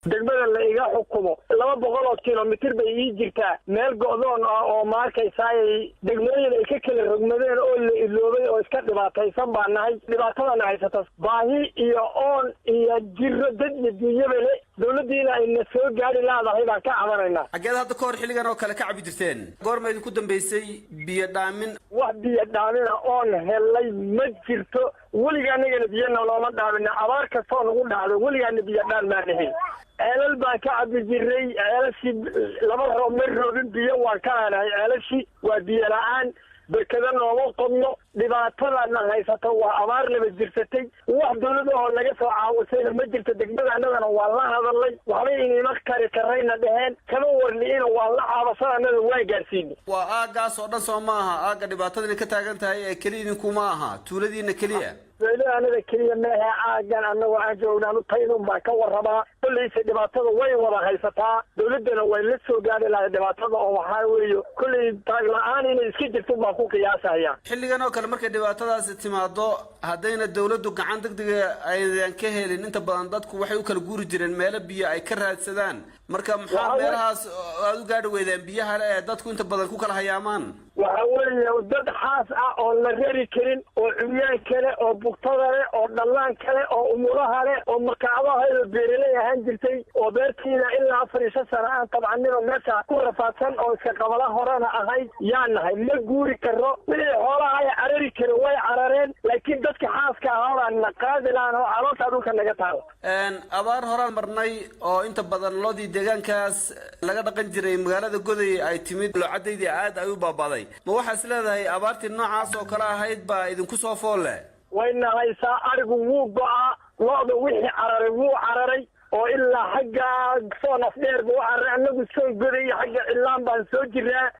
degmada la iga xukumo 200 kilomitir bay ii jirtaa meel go'doon ah oo markaysaay degmooyin ay ka kala rogmadeen oo la iloobay oo iska dhibaataysan baan nahay dhibaatadana haysata baahi iyo oon iyo jirro dad iyo dunyabale dawladdiina ayna soo gaari laadahay baan ka cabanayna xageed hadda ka hor xilligan oo kale ka cabi jirteen goorma idinku dambeysay biyo dhaamin wax biyo dhaamina oon helay ma jirto weligaa anagana biyana looma dhaamina abaar kastoo nagu dhacdo weligaana biyo dhaan maa dhahin ceelal baan ka cabi jiray ceelashii laba roob ma roobin biyo waan ka aanahay ceelashii waa biyo la-aan berkada nooma qodno dhibaatadana haysato waa abaar laba jirsatay wax dawladda oo naga soo caawisayna ma jirto degmada annagana waa la hadalay waxba inayma kari karayna dheheen kama warniina waa la caabasada waa gaarsiinay waa aagaas oo dhan soo maaha aaga dhibaatadani ka taagan tahay ee keliya idinkuma aha tuuladiina keliya anada keliya meehe aagan annagoo aan joognaan taydun baan ka warrabaa kollayse dhibaatada way wada haysataa dawladdana way la soo gaari lahay dhibaatada oo waxaa weeye kollay taag la-aan inay iska jirto baan ku qiyaasaya xilligan oo kale markay dhibaatadaasi timaado haddayna dawladdu gacan degdega aydan ka helin inta badan dadku waxay u kala guuri jireen meelo biyo ay ka raadsadaan marka maxaa meelahaas aad u gaadhi weydeen biyaha le ee dadku inta badan ku kala hayaamaan waxa weeye dad xaas ah oo la rari karin oo curyaan kale oo bugtada leh oo dhallaan kale oo umuraha leh oo makacadaha beeraley ahaan jirtay oo beertiina ilaa 4 sano aan tabcanino meesha ku rafaadsan oo iska qabala horena ahayd yaa nahay ma guuri karo wixii xoolaha ay carari karo way carareen laakiin dadka xaaska ah na qaadilaan oo caloosha dhulka naga taalo abaar horaan marnay oo inta badan loodii deegaankaas laga dhaqan jiray magaalada Goday ay timid loocadeydii aad ay u baabaday ma waxaas leedahay abaartii noocaas oo kala ahayd baa idinku soo foole wayna haysaa arigu wuu go'a looda wixii cararay oo ilaa xagga soo nafdheer buu cararay annagu soo goday xagga cilaan baan soo jiraa